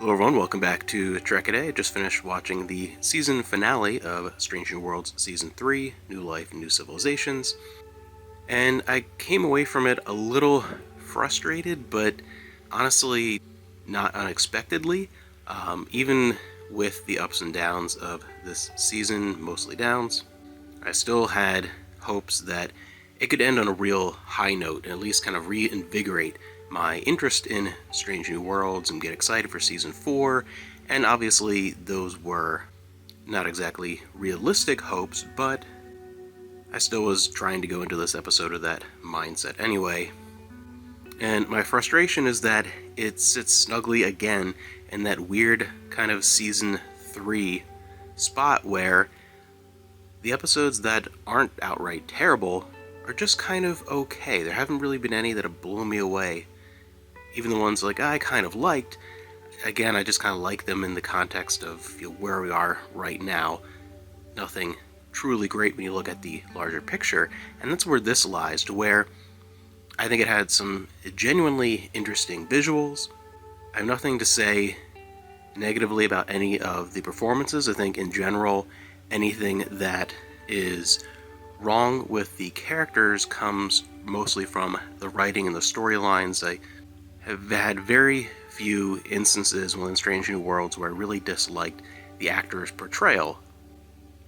Hello everyone, welcome back to Trek A Day. I just finished watching the season finale of Strange New Worlds Season 3, New Life and New Civilizations, and I came away from it a little frustrated, but honestly not unexpectedly. Even with the ups and downs of this season, mostly downs, I still had hopes that it could end on a real high note and at least kind of reinvigorate my interest in Strange New Worlds and get excited for Season 4, and obviously those were not exactly realistic hopes, but I still was trying to go into this episode with that mindset anyway. And my frustration is that it sits snugly again in that weird kind of Season 3 spot where the episodes that aren't outright terrible are just kind of okay. There haven't really been any that have blown me away. Even the ones like I kind of liked, again, I just kind of like them in the context of where we are right now. Nothing truly great when you look at the larger picture, and that's where this lies, to where I think it had some genuinely interesting visuals. I have nothing to say negatively about any of the performances. I think in general, anything that is wrong with the characters comes mostly from the writing and the storylines. I have had very few instances within Strange New Worlds where I really disliked the actor's portrayal.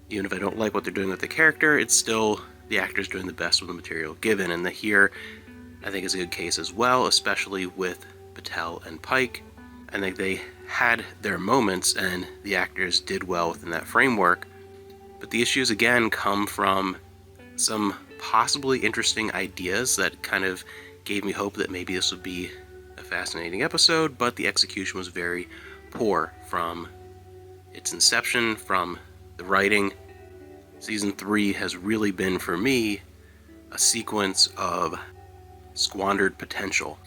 Even if I don't like what they're doing with the character, it's still the actor's doing the best with the material given, and here I think is a good case as well, especially with Patel and Pike. I think they had their moments and the actors did well within that framework, but the issues again come from some possibly interesting ideas that kind of gave me hope that maybe this would be a fascinating episode, but the execution was very poor from its inception, from the writing. Season 3 has really been, for me, a sequence of squandered potential.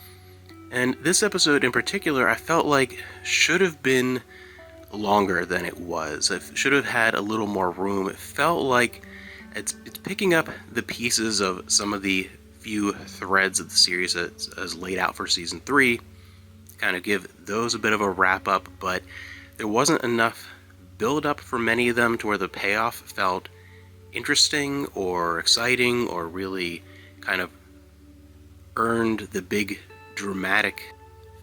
And this episode in particular, I felt like should have been longer than it was. It should have had a little more room. It felt like it's picking up the pieces of some of the few threads of the series as laid out for Season 3, kind of give those a bit of a wrap-up, but there wasn't enough build-up for many of them to where the payoff felt interesting or exciting or really kind of earned the big dramatic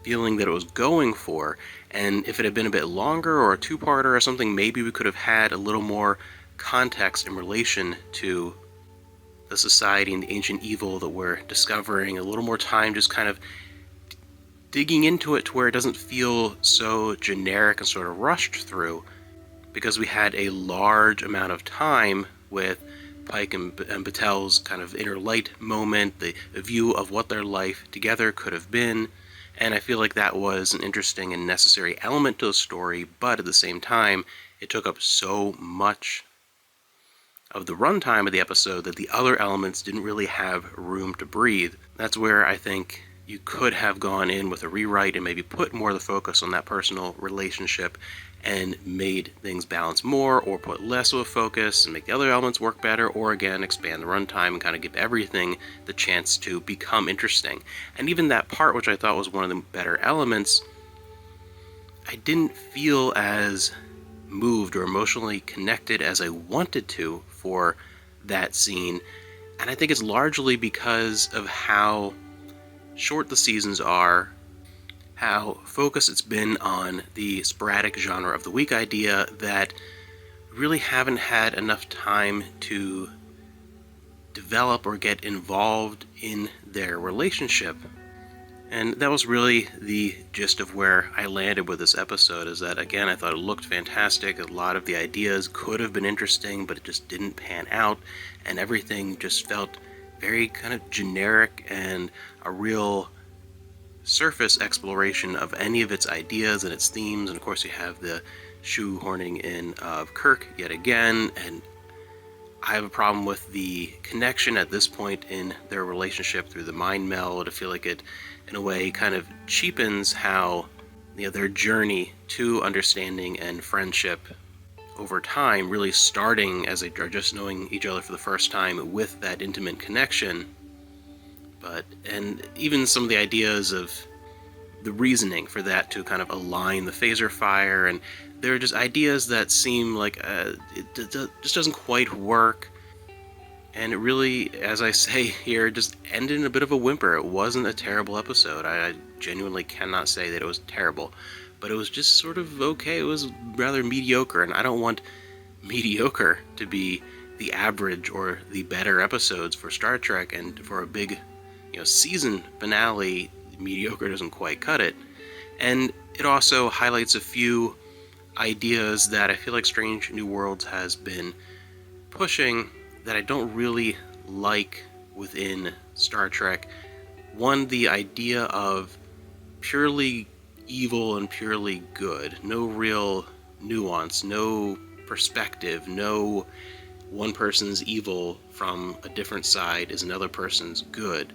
feeling that it was going for. And if it had been a bit longer or a two-parter or something, maybe we could have had a little more context in relation to the society and the ancient evil that we're discovering, a little more time just kind of digging into it to where it doesn't feel so generic and sort of rushed through, because we had a large amount of time with Pike and Patel's kind of inner light moment, the view of what their life together could have been, and I feel like that was an interesting and necessary element to the story, but at the same time, it took up so much of the runtime of the episode that the other elements didn't really have room to breathe. That's where I think you could have gone in with a rewrite and maybe put more of the focus on that personal relationship and made things balance more, or put less of a focus and make the other elements work better, or again expand the runtime and kind of give everything the chance to become interesting. And even that part, which I thought was one of the better elements, I didn't feel as moved or emotionally connected as I wanted to for that scene, and I think it's largely because of how short the seasons are, how focused it's been on the sporadic genre of the week idea, that really haven't had enough time to develop or get involved in their relationship. And that was really the gist of where I landed with this episode, is that, again, I thought it looked fantastic. A lot of the ideas could have been interesting, but it just didn't pan out, and everything just felt very kind of generic and a real surface exploration of any of its ideas and its themes. And of course you have the shoehorning in of Kirk yet again, and I have a problem with the connection at this point in their relationship through the mind meld. I feel like it, in a way, kind of cheapens how their journey to understanding and friendship over time, really starting as they are just knowing each other for the first time with that intimate connection. And even some of the ideas of the reasoning for that to kind of align the phaser fire, and there are just ideas that seem like just doesn't quite work. And it really, as I say here, just ended in a bit of a whimper. It wasn't a terrible episode. I genuinely cannot say that it was terrible, but it was just sort of okay. It was rather mediocre, and I don't want mediocre to be the average or the better episodes for Star Trek. And for a big, season finale, mediocre doesn't quite cut it. And it also highlights a few ideas that I feel like Strange New Worlds has been pushing that I don't really like within Star Trek. One, the idea of purely evil and purely good. No real nuance, no perspective, no one person's evil from a different side is another person's good.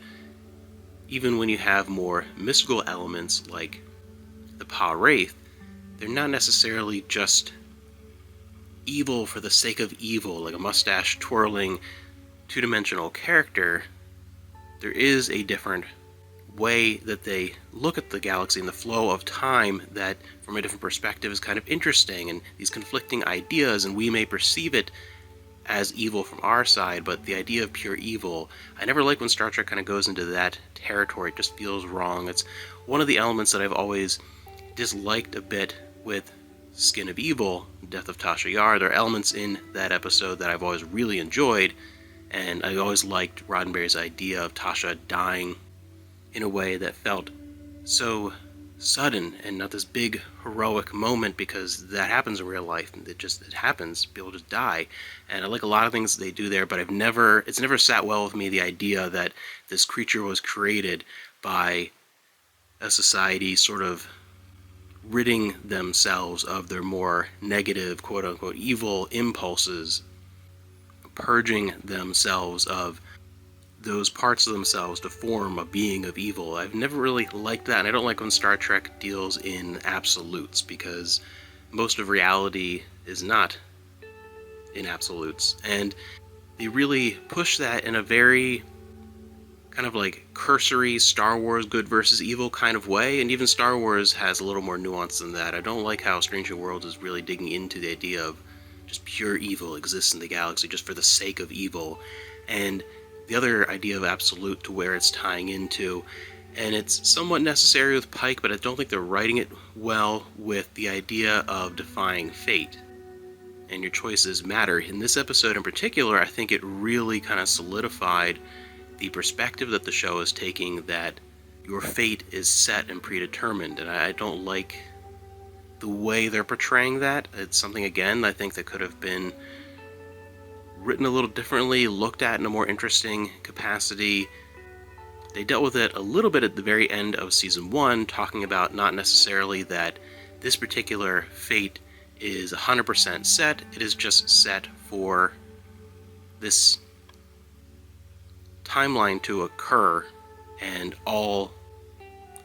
Even when you have more mystical elements like the Pa-Wraith, they're not necessarily just evil for the sake of evil, like a mustache-twirling, two-dimensional character. There is a different way that they look at the galaxy and the flow of time that, from a different perspective, is kind of interesting, and these conflicting ideas, and we may perceive it as evil from our side, but the idea of pure evil, I never like when Star Trek kind of goes into that territory. It just feels wrong. It's one of the elements that I've always disliked a bit with Skin of Evil, Death of Tasha Yar. There are elements in that episode that I've always really enjoyed, and I always liked Roddenberry's idea of Tasha dying in a way that felt so sudden and not this big heroic moment, because that happens in real life. It happens. People just die. And I like a lot of things they do there, but it's never sat well with me, the idea that this creature was created by a society sort of ridding themselves of their more negative, quote-unquote, evil impulses, purging themselves of those parts of themselves to form a being of evil. I've never really liked that, and I don't like when Star Trek deals in absolutes, because most of reality is not in absolutes, and they really push that in a very kind of like cursory Star Wars good versus evil kind of way, and even Star Wars has a little more nuance than that. I don't like how Strange New Worlds is really digging into the idea of just pure evil exists in the galaxy just for the sake of evil, and the other idea of absolute to where it's tying into, and it's somewhat necessary with Pike, but I don't think they're writing it well with the idea of defying fate. And your choices matter. In this episode in particular, I think it really kind of solidified the perspective that the show is taking, that your fate is set and predetermined, and I don't like the way they're portraying that. It's something, again, I think that could have been written a little differently, looked at in a more interesting capacity. They dealt with it a little bit at the very end of season 1, talking about not necessarily that this particular fate is 100% set, it is just set for this timeline to occur, and all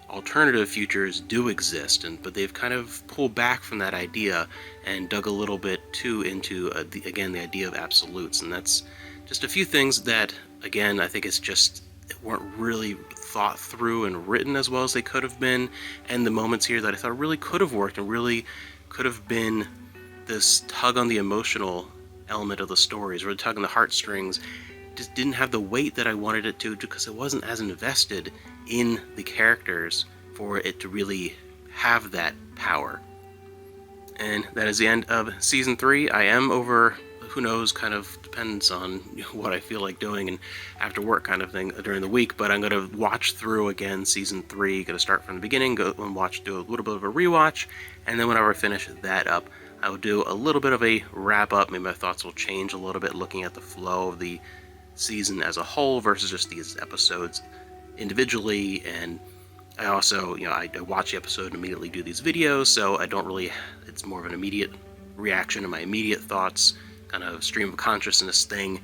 alternative futures do exist, but they've kind of pulled back from that idea and dug a little bit too into the idea of absolutes. And that's just a few things that, again, I think it's just weren't really thought through and written as well as they could have been, and the moments here that I thought really could have worked and really could have been this tug on the emotional element of the stories, or the tug on the heartstrings, just didn't have the weight that I wanted it to, because it wasn't as invested in the characters for it to really have that power. And that is the end of season 3. I am over, who knows, kind of depends on what I feel like doing and after work kind of thing during the week, but I'm going to watch through again season 3, going to start from the beginning, go and do a little bit of a rewatch, and then whenever I finish that up, I will do a little bit of a wrap up. Maybe my thoughts will change a little bit looking at the flow of the season as a whole versus just these episodes individually. And I also, I watch the episode and immediately do these videos, so I don't really, it's more of an immediate reaction to my immediate thoughts, kind of stream of consciousness thing,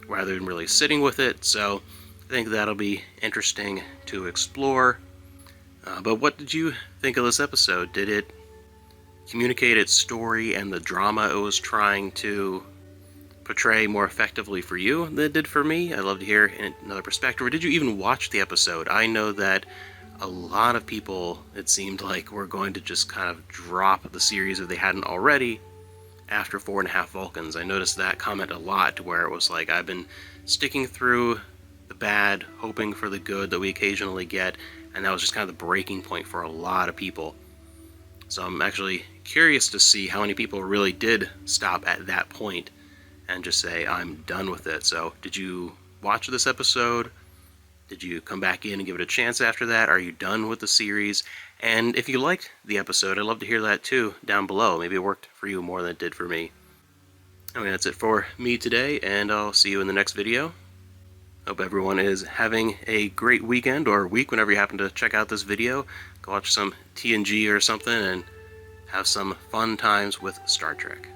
rather than really sitting with it. So I think that'll be interesting to explore. But what did you think of this episode? Did it communicate its story and the drama it was trying to portray more effectively for you than it did for me? I'd love to hear another perspective. Or did you even watch the episode? I know that a lot of people, it seemed like, were going to just kind of drop the series if they hadn't already after 4.5 Vulcans. I noticed that comment a lot, to where it was like, I've been sticking through the bad, hoping for the good that we occasionally get, and that was just kind of the breaking point for a lot of people. So I'm actually curious to see how many people really did stop at that point and just say, I'm done with it. So did you watch this episode? Did you come back in and give it a chance after that? Are you done with the series? And if you liked the episode, I'd love to hear that too down below. Maybe it worked for you more than it did for me. Anyway, that's it for me today, and I'll see you in the next video. Hope everyone is having a great weekend or week whenever you happen to check out this video. Go watch some TNG or something and have some fun times with Star Trek.